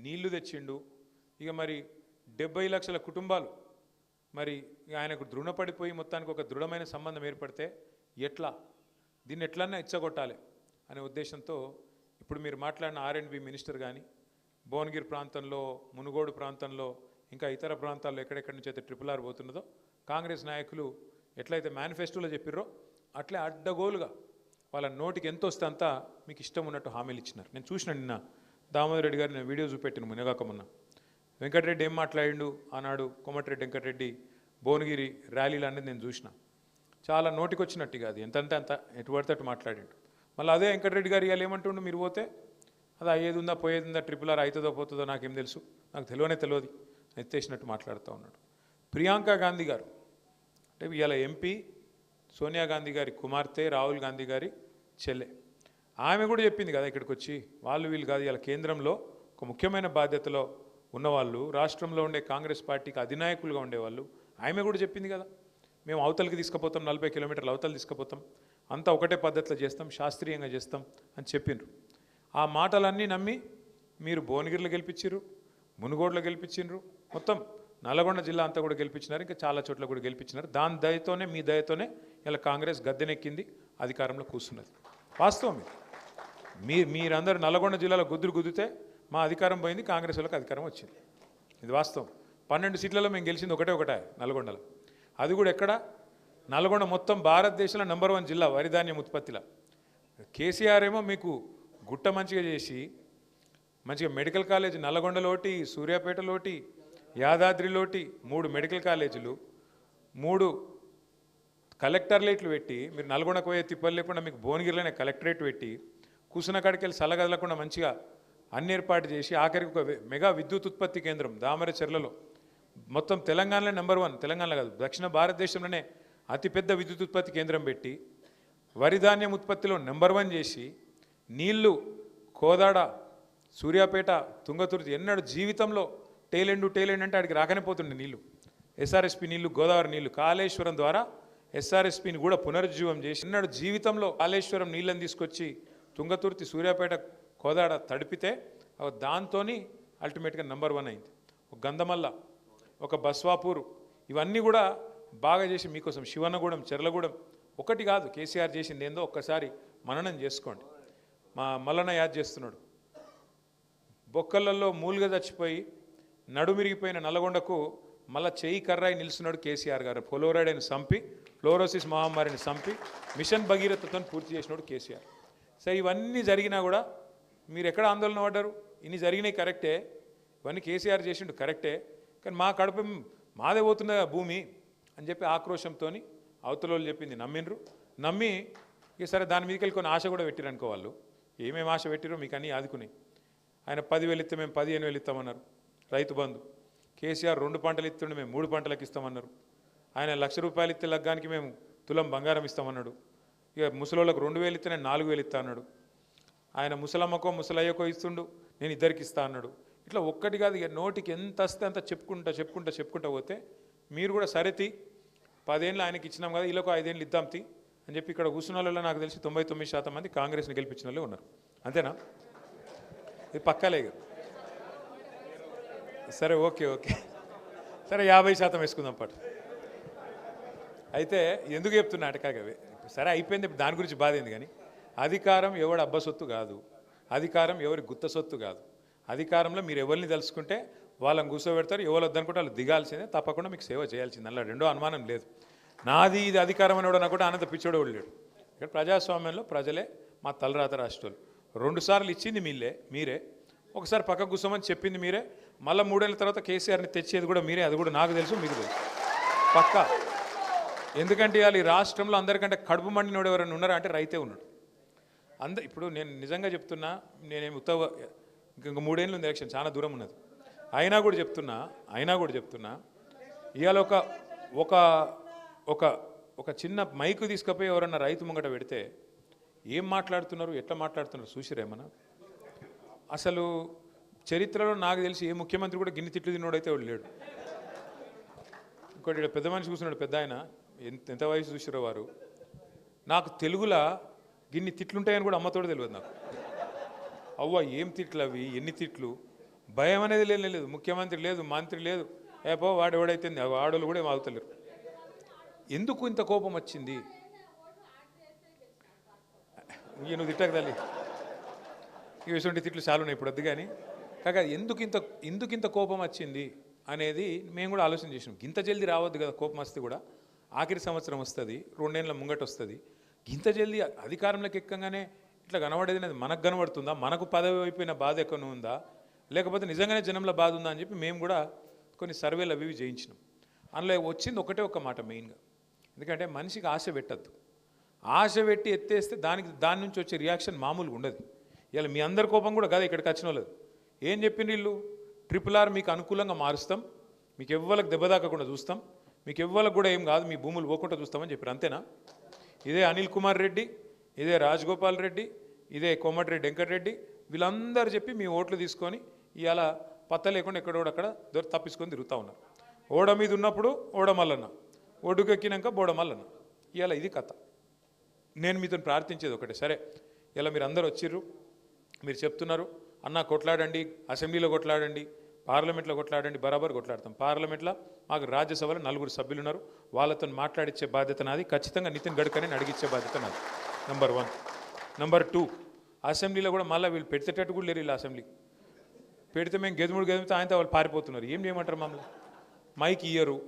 నీళ్లు తెచ్చిండు. ఇక మరి 70 లక్షల కుటుంబాలు మరి ఆయనకు దృఢపడిపోయి మొత్తానికి ఒక దృఢమైన సంబంధం ఏర్పడితే ఎట్లా దీన్ని ఎట్లన్నా ఇచ్చగొట్టాలి అనే ఉద్దేశంతో ఇప్పుడు మీరు మాట్లాడిన R&B మినిస్టర్ కానీ భువనగిరి ప్రాంతంలో మునుగోడు ప్రాంతంలో ఇంకా ఇతర ప్రాంతాల్లో ఎక్కడెక్కడి నుంచి అయితే RRR పోతున్నదో కాంగ్రెస్ నాయకులు ఎట్లయితే మేనిఫెస్టోలో చెప్పిర్రో అట్లే అడ్డగోలుగా వాళ్ళ నోటికి ఎంత వస్తే అంతా మీకు ఇష్టం ఉన్నట్టు హామీలు ఇచ్చినారు. నేను చూసిన నిన్న దామోదర్ రెడ్డి గారిని వీడియో చూపెట్టిన మునగాక మొన్న వెంకటరెడ్డి ఏం మాట్లాడిండు ఆనాడు కోమటిరెడ్డి వెంకటరెడ్డి భువనగిరి ర్యాలీలు అనేది నేను చూసిన. చాలా నోటికి వచ్చినట్టుగా అది ఎంతంటే అంత ఎటు పడితే అటు మాట్లాడిండు. మళ్ళీ అదే వెంకటరెడ్డి గారు ఇవాళ ఏమంటుండు, మీరు పోతే అది అయ్యేది ఉందా పోయేది ఉందా RRR అవుతుందో పోతుందో నాకేం తెలుసు, నాకు తెలియదు ఎత్తేసినట్టు మాట్లాడుతూ ఉన్నాడు. ప్రియాంక గాంధీ గారు అంటే ఇవాళ ఎంపీ సోనియా గాంధీ గారి కుమార్తె రాహుల్ గాంధీ గారి చెల్లె, ఆమె కూడా చెప్పింది కదా ఇక్కడికి వచ్చి వాళ్ళు వీళ్ళు కాదు ఇవాళ కేంద్రంలో ఒక ముఖ్యమైన బాధ్యతలో ఉన్నవాళ్ళు రాష్ట్రంలో ఉండే కాంగ్రెస్ పార్టీకి అధినాయకులుగా ఉండేవాళ్ళు, ఆమె కూడా చెప్పింది కదా మేము అవతలకి తీసుకుపోతాం 40 కిలోమీటర్లు అవతలు తీసుకుపోతాం అంతా ఒకటే పద్ధతిలో చేస్తాం శాస్త్రీయంగా చేస్తాం అని చెప్పిండ్రు. ఆ మాటలన్నీ నమ్మి మీరు భువనగిరిలో గెలిపించారు, మునుగోడులో గెలిపించారు, మొత్తం నల్గొండ జిల్లా అంతా కూడా గెలిపించినారు, ఇంకా చాలా చోట్ల కూడా గెలిపించినారు. దాని దయతోనే మీ దయతోనే ఇలా కాంగ్రెస్ గద్దెనెక్కింది అధికారంలో కూర్చున్నది. వాస్తవం మీరందరూ నల్గొండ జిల్లాలో గుద్దితే మా అధికారం పోయింది, కాంగ్రెస్ వాళ్ళకి అధికారం వచ్చింది. ఇది వాస్తవం. 12 సీట్లలో మేము గెలిచింది ఒకటే నల్గొండలో. అది కూడా ఎక్కడ నల్గొండ మొత్తం భారతదేశంలో నంబర్ 1 జిల్లా వరి ధాన్యం ఉత్పత్తిలో. కేసీఆర్ ఏమో మీకు గుట్ట మంచిగా చేసి మంచిగా మెడికల్ కాలేజ్ నల్గొండలోటి సూర్యాపేటలోటి యాదాద్రిలోటి 3 మెడికల్ కాలేజీలు 3 కలెక్టర్లేట్లు పెట్టి మీరు నల్గొండకు పోయే తిప్పలు లేకుండా మీకు భువనగిరిలోనే కలెక్టరేట్ పెట్టి కూసున్న కాడికి వెళ్ళి సలగదలకుండా మంచిగా అన్ని ఏర్పాటు చేసి ఆఖరికి ఒక మెగా విద్యుత్ ఉత్పత్తి కేంద్రం దామరచెర్లలో మొత్తం తెలంగాణలో నంబర్ 1 తెలంగాణలో కాదు దక్షిణ భారతదేశంలోనే అతిపెద్ద విద్యుత్ ఉత్పత్తి కేంద్రం పెట్టి వరి ధాన్యం ఉత్పత్తిలో నంబర్ 1 చేసి నీళ్లు కోదాడ సూర్యాపేట తుంగతుర్తి ఎన్నడూ జీవితంలో టేలెండు అంటే అడిగి రాకనే పోతుండే నీళ్లు SRSP నీళ్లు గోదావరి నీళ్లు కాళేశ్వరం ద్వారా SRSPని కూడా పునరుజ్జీవం చేసి ఎన్నడూ జీవితంలో కాళేశ్వరం నీళ్ళని తీసుకొచ్చి తుంగతుర్తి సూర్యాపేట కోదాడ తడిపితే దాంతో అల్టిమేట్గా నంబర్ 1 అయింది. ఒక గంధమల్ల ఒక బస్వాపూర్ ఇవన్నీ కూడా బాగా చేసి మీకోసం శివన్నగూడెం చెర్లగూడెం ఒకటి కాదు కేసీఆర్ చేసింది ఏందో ఒక్కసారి మననం చేసుకోండి. మా మల్లన్న యాద్ చేస్తున్నాడు బొక్కలలో మూలుగా చచ్చిపోయి నడుమిరిగిపోయిన నల్గొండకు మళ్ళా చేయి కర్రాయి నిలుస్తున్నాడు కేసీఆర్ గారు. ఫ్లోరైడ్ని చంపి ఫ్లోరోసిస్ మహమ్మారిని చంపి మిషన్ భగీరథతో పూర్తి చేసినాడు కేసీఆర్. సో ఇవన్నీ జరిగినా కూడా మీరు ఎక్కడ ఆందోళన పడ్డారు? ఇన్ని జరిగినాయి కరెక్టే, ఇవన్నీ కేసీఆర్ చేసిండు కరెక్టే, కానీ మా కడుపు మాదే పోతున్న భూమి అని చెప్పి ఆక్రోశంతో అవతల వాళ్ళు చెప్పింది నమ్మి ఇక సరే దాని మీదకి వెళ్ళి కొన్ని ఆశ కూడా పెట్టిరు అనుకో. వాళ్ళు ఏమేమి ఆశ పెట్టిరో మీకు అన్నీ ఆదుకుని ఆయన 10,000 ఇస్తే మేము 15,000 ఇస్తామన్నారు. రైతు బంధు కేసీఆర్ 2 పంటలు ఇస్తుండే మేము 3 పంటలకు ఇస్తామన్నారు. ఆయన ₹1,00,000 ఇస్తే లగ్గానికి మేము తులం బంగారం ఇస్తామన్నాడు. ఇక ముసలోళ్ళకు 2,000 ఇస్తే నేను 4,000 ఇస్తా అన్నాడు. ఆయన ముసలమ్మకో ముసలయ్యకో ఇస్తుండు నేను ఇద్దరికి ఇస్తా అన్నాడు. ఇట్లా ఒక్కటి కాదు ఇక నోటికి ఎంత వస్తే అంత చెప్పుకుంటా పోతే మీరు కూడా సరేతి 10 ఏళ్ళు ఆయనకి ఇచ్చినాం కదా వీళ్ళకు 5 ఏళ్ళు ఇద్దాం తీ అని చెప్పి ఇక్కడ కూర్చున్న వాళ్ళలో నాకు తెలిసి 99% మంది కాంగ్రెస్ని గెలిపించిన వాళ్ళే ఉన్నారు. అంతేనా? ఇది పక్కాలే. సరే ఓకే సరే 50% వేసుకుందాం పాటు. అయితే ఎందుకు చెప్తున్నా అటకాగవే సరే అయిపోయింది దాని గురించి బాధ ఏంది. కానీ అధికారం ఎవరి అబ్బ సొత్తు కాదు, అధికారం ఎవరి గుత్త సొత్తు కాదు. అధికారంలో మీరు ఎవరిని తెలుసుకుంటే వాళ్ళని కూర్చోబెడతారు, ఎవరు వద్దనుకుంటే వాళ్ళు దిగాల్సిందే, తప్పకుండా మీకు సేవ చేయాల్సిందే. అలా రెండో అనుమానం లేదు. నాది ఇది అధికారం అనేవాడు నాకు కూడా అనంత పిచ్చోడు లేడు. ఇక్కడ ప్రజాస్వామ్యంలో ప్రజలే మా తలరాత రాష్ట్రాలు 2 సార్లు ఇచ్చింది మీరే, ఒకసారి పక్కకు కూర్చోమని చెప్పింది మీరే, మళ్ళీ 3 ఏళ్ళ తర్వాత కేసీఆర్ని తెచ్చేది కూడా మీరే. అది కూడా నాకు తెలుసు మీకు తెలుసు పక్కా. ఎందుకంటే ఇవాళ ఈ రాష్ట్రంలో అందరికంటే కడుపు మండినోడు ఎవరైనా ఉన్నారా అంటే రైతే ఉన్నాడు. ఇప్పుడు నేను నిజంగా చెప్తున్నా, నేనేమి ఇంకా 3 ఏళ్ళు ఉంది ఎలక్షన్, చాలా దూరం ఉన్నది. అయినా కూడా చెప్తున్నా ఇవాళ ఒక చిన్న మైకు తీసుకుపోయి ఎవరన్నా రైతు ముంగట పెడితే ఏం మాట్లాడుతున్నారు, ఎట్లా మాట్లాడుతున్నారు చూసిరేమన్నా? అసలు చరిత్రలో నాకు తెలిసి ఏ ముఖ్యమంత్రి కూడా గిన్నె తిట్లు తిన్నోడైతే వాడు లేడు. ఇంకోటి పెద్ద మనిషి కూర్చున్నాడు, పెద్ద ఆయన, ఎంత వయసు చూసిరో వారు. నాకు తెలుగులో గిన్ని తిట్లుంటాయని కూడా అమ్మతోడు తెలియదు నాకు. అవ్వ ఏం తిట్లు అవి, ఎన్ని తిట్లు. భయం అనేది లేదు, ముఖ్యమంత్రి లేదు, మంత్రి లేదు, ఏపో వాడు ఎవడైతే ఆడోళ్ళు కూడా ఏం ఆగుతలేరు. ఎందుకు ఇంత కోపం వచ్చింది? నువ్వు తిట్టక తల్లి, ఈ విషయం తిట్లు చాలు ఉన్నాయి ఇప్పుడు వద్దు. కానీ కాక ఎందుకు ఇంత కోపం వచ్చింది అనేది మేము కూడా ఆలోచన చేసినాం. ఇంత జల్దీ రావద్దు కదా కోపం వస్తే కూడా, ఆఖరి సంవత్సరం వస్తుంది, 2 ఏళ్ళ ముంగట వస్తుంది. ఇంత జల్దీ అధికారంలోకి ఎక్కగానే ఇట్లా కనబడేది అనేది మనకు కనబడుతుందా? మనకు పదవి అయిపోయిన బాధ ఎక్కడ ఉందా, లేకపోతే నిజంగానే జనంలో బాధ ఉందా అని చెప్పి మేము కూడా కొన్ని సర్వేలు అవి చేయించినాం. అందులో వచ్చింది ఒకటే ఒక మాట మెయిన్గా, ఎందుకంటే మనిషికి ఆశ పెట్టద్దు. ఆశ పెట్టి ఎత్తేస్తే దాని నుంచి వచ్చే రియాక్షన్ మామూలుగా ఉండదు. ఇలా మీ అందరి కోపం కూడా కదా ఇక్కడికి వచ్చిన వాళ్ళది. ఏం చెప్పింది వీళ్ళు? RRR మీకు అనుకూలంగా మారుస్తాం, మీకు ఎవ్వరికి దెబ్బ తాకకుండా చూస్తాం, మీకు ఎవ్వరికి కూడా ఏం కాదు, మీ భూములు పోకుండా చూస్తామని చెప్పారు. అంతేనా? ఇదే అనిల్ కుమార్ రెడ్డి, ఇదే రాజగోపాల్ రెడ్డి, ఇదే కోమటిరెడ్డి వెంకటరెడ్డి, వీళ్ళందరూ చెప్పి మీ ఓట్లు తీసుకొని ఇవాళ పత్త లేకుండా ఎక్కడోడక్కడ తప్పించుకొని తిరుగుతూ ఉన్నారు. ఓడ మీద ఉన్నప్పుడు ఓడ మల్లన్న, ఒడ్డుకెక్కినాక బోడ మల్లన్న. ఇవాళ ఇది కథ. నేను మీతో ప్రార్థించేది ఒకటే, సరే ఇలా మీరు అందరూ వచ్చిర్రు, మీరు చెప్తున్నారు అన్న కొట్లాడండి, అసెంబ్లీలో కొట్లాడండి, పార్లమెంట్లో కొట్లాడండి, బరాబర్ కొట్లాడతాం. పార్లమెంట్లో మాకు రాజ్యసభలో 4 సభ్యులు ఉన్నారు, వాళ్ళతో మాట్లాడించే బాధ్యత నాది. ఖచ్చితంగా నితిన్ గడ్కరీని అడిగించే బాధ్యత నాది. నెంబర్ 1. నెంబర్ 2, అసెంబ్లీలో కూడా మళ్ళీ వీళ్ళు పెట్టేటట్టు కూడా లేరు. వీళ్ళు అసెంబ్లీ పెడితే మేము గెదుముడితే ఆయనతో వాళ్ళు పారిపోతున్నారు. ఏం చేయమంటారు? మమ్మల్ని మైక్ ఇయ్యరు,